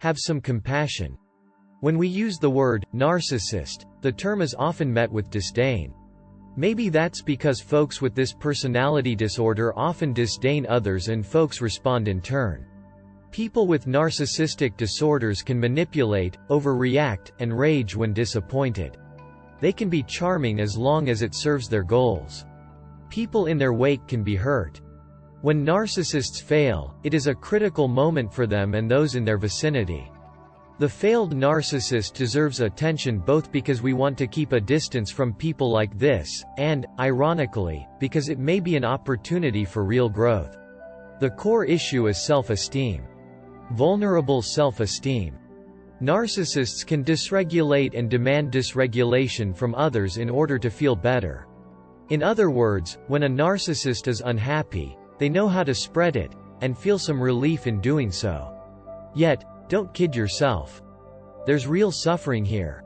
Have some compassion. When we use the word narcissist, the term is often met with disdain. Maybe that's because folks with this personality disorder often disdain others and folks respond in turn. People with narcissistic disorders can manipulate, overreact, and rage when disappointed. They can be charming as long as it serves their goals. People in their wake can be hurt. When narcissists fail, it is a critical moment for them and those in their vicinity. The failed narcissist deserves attention both because we want to keep a distance from people like this, and, ironically, because it may be an opportunity for real growth. The core issue is self-esteem. Vulnerable self-esteem. Narcissists can dysregulate and demand dysregulation from others in order to feel better. In other words, when a narcissist is unhappy, they know how to spread it, and feel some relief in doing so. Yet, don't kid yourself. There's real suffering here.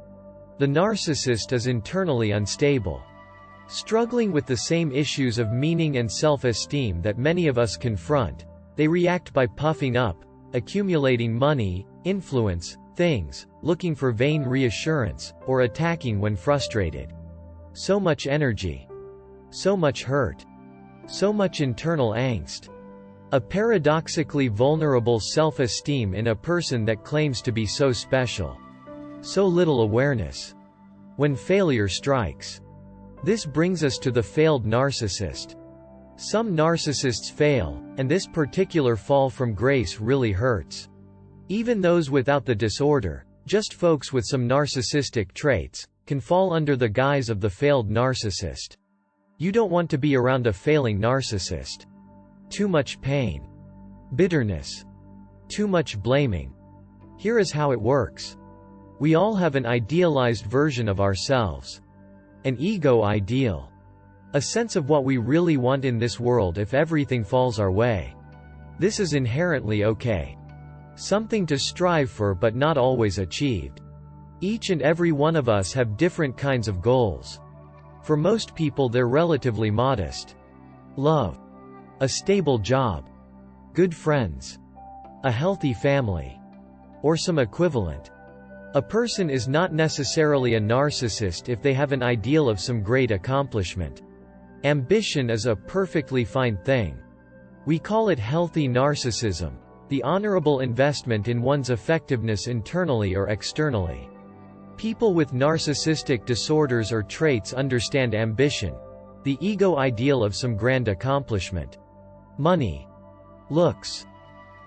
The narcissist is internally unstable. Struggling with the same issues of meaning and self-esteem that many of us confront, they react by puffing up, accumulating money, influence, things, looking for vain reassurance, or attacking when frustrated. So much energy. So much hurt. So much internal angst. A paradoxically vulnerable self-esteem in a person that claims to be so special. So little awareness. When failure strikes. This brings us to the failed narcissist. Some narcissists fail, and this particular fall from grace really hurts. Even those without the disorder, just folks with some narcissistic traits, can fall under the guise of the failed narcissist. You don't want to be around a failing narcissist. Too much pain. Bitterness. Too much blaming. Here is how it works. We all have an idealized version of ourselves. An ego ideal. A sense of what we really want in this world if everything falls our way. This is inherently okay. Something to strive for but not always achieved. Each and every one of us have different kinds of goals. For most people they're relatively modest. Love. A stable job. Good friends. A healthy family. Or some equivalent. A person is not necessarily a narcissist if they have an ideal of some great accomplishment. Ambition is a perfectly fine thing. We call it healthy narcissism, the honorable investment in one's effectiveness internally or externally. People with narcissistic disorders or traits understand ambition, the ego ideal of some grand accomplishment. Money. Looks.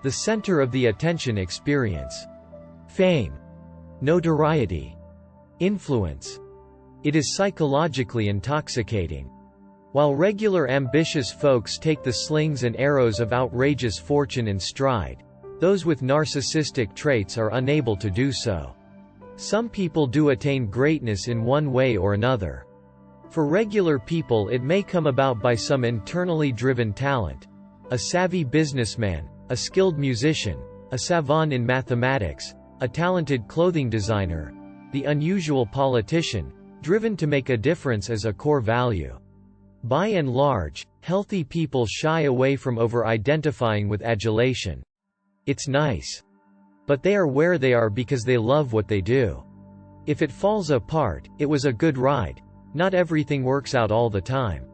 The center of the attention experience. Fame. Notoriety. Influence. It is psychologically intoxicating. While regular ambitious folks take the slings and arrows of outrageous fortune in stride, those with narcissistic traits are unable to do so. Some people do attain greatness in one way or another. For regular people it may come about by some internally driven talent. A savvy businessman, a skilled musician, a savant in mathematics, a talented clothing designer, the unusual politician, driven to make a difference as a core value. By and large, healthy people shy away from over-identifying with adulation. It's nice. But they are where they are because they love what they do. If it falls apart, it was a good ride. Not everything works out all the time.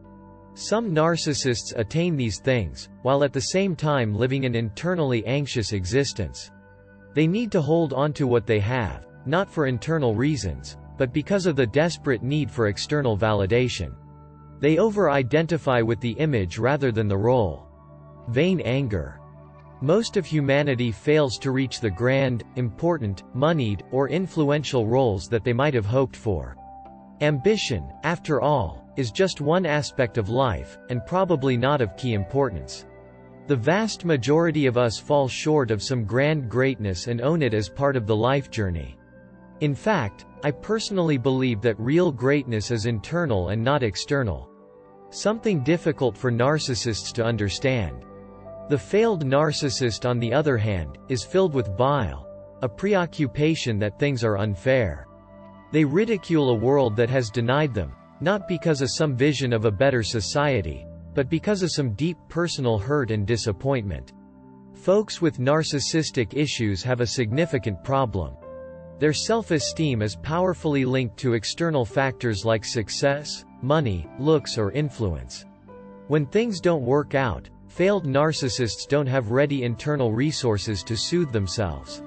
Some narcissists attain these things, while at the same time living an internally anxious existence. They need to hold on to what they have, not for internal reasons, but because of the desperate need for external validation. They over-identify with the image rather than the role. Vain anger. Most of humanity fails to reach the grand, important, moneyed, or influential roles that they might have hoped for. Ambition, after all, is just one aspect of life, and probably not of key importance. The vast majority of us fall short of some grand greatness and own it as part of the life journey. In fact, I personally believe that real greatness is internal and not external. Something difficult for narcissists to understand. The failed narcissist, on the other hand, is filled with bile, a preoccupation that things are unfair. They ridicule a world that has denied them, not because of some vision of a better society, but because of some deep personal hurt and disappointment. Folks with narcissistic issues have a significant problem. Their self-esteem is powerfully linked to external factors like success, money, looks or influence. When things don't work out, failed narcissists don't have ready internal resources to soothe themselves.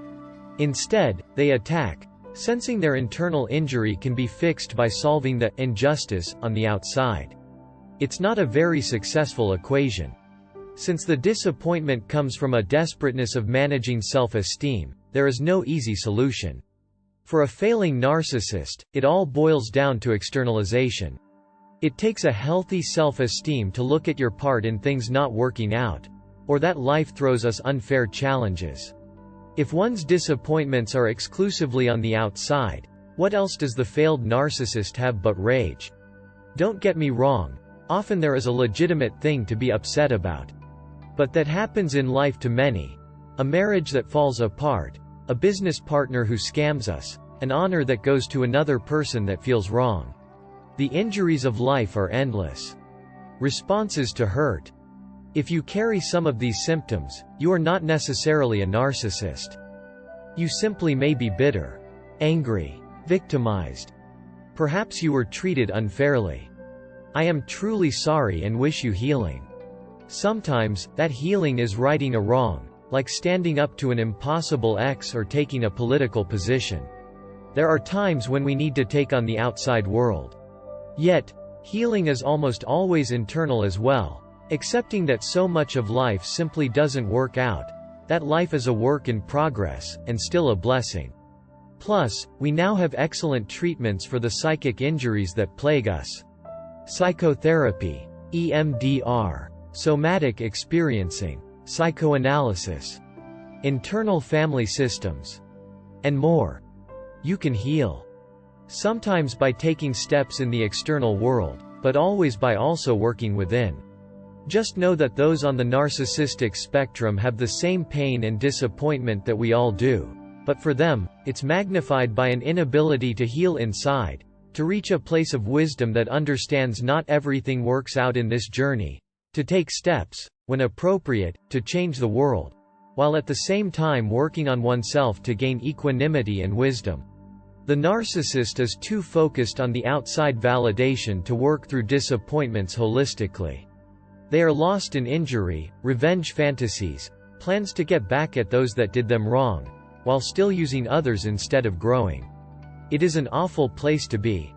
Instead, they attack, sensing their internal injury can be fixed by solving the injustice on the outside. It's not a very successful equation. Since the disappointment comes from a desperateness of managing self-esteem, there is no easy solution. For a failing narcissist, it all boils down to externalization. It takes a healthy self-esteem to look at your part in things not working out, or that life throws us unfair challenges. If one's disappointments are exclusively on the outside, what else does the failed narcissist have but rage? Don't get me wrong, often there is a legitimate thing to be upset about. But that happens in life to many. A marriage that falls apart, a business partner who scams us, an honor that goes to another person that feels wrong. The injuries of life are endless. Responses to hurt. If you carry some of these symptoms, you are not necessarily a narcissist. You simply may be bitter, angry, victimized. Perhaps you were treated unfairly. I am truly sorry and wish you healing. Sometimes, that healing is righting a wrong, like standing up to an impossible ex or taking a political position. There are times when we need to take on the outside world. Yet, healing is almost always internal as well, accepting that so much of life simply doesn't work out, that life is a work in progress, and still a blessing. Plus, we now have excellent treatments for the psychic injuries that plague us. Psychotherapy, EMDR, somatic experiencing, psychoanalysis, internal family systems, and more. You can heal. Sometimes by taking steps in the external world, but always by also working within. Just know that those on the narcissistic spectrum have the same pain and disappointment that we all do, but for them, it's magnified by an inability to heal inside, to reach a place of wisdom that understands not everything works out in this journey, to take steps, when appropriate, to change the world, while at the same time working on oneself to gain equanimity and wisdom. The narcissist is too focused on the outside validation to work through disappointments holistically. They are lost in injury, revenge fantasies, plans to get back at those that did them wrong, while still using others instead of growing. It is an awful place to be.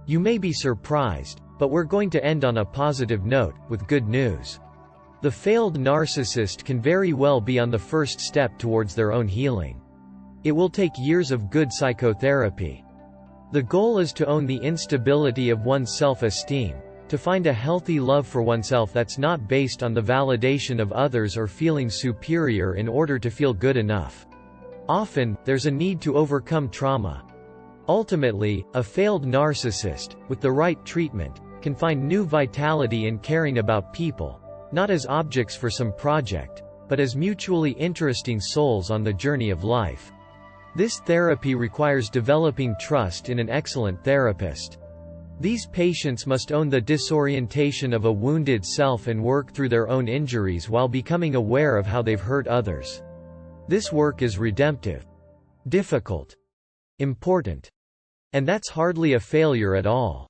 You may be surprised, but we're going to end on a positive note, with good news. The failed narcissist can very well be on the first step towards their own healing. It will take years of good psychotherapy. The goal is to own the instability of one's self-esteem, to find a healthy love for oneself that's not based on the validation of others or feeling superior in order to feel good enough. Often, there's a need to overcome trauma. Ultimately, a failed narcissist, with the right treatment, can find new vitality in caring about people, not as objects for some project, but as mutually interesting souls on the journey of life. This therapy requires developing trust in an excellent therapist. These patients must own the disorientation of a wounded self and work through their own injuries while becoming aware of how they've hurt others. This work is redemptive, difficult, important. And that's hardly a failure at all.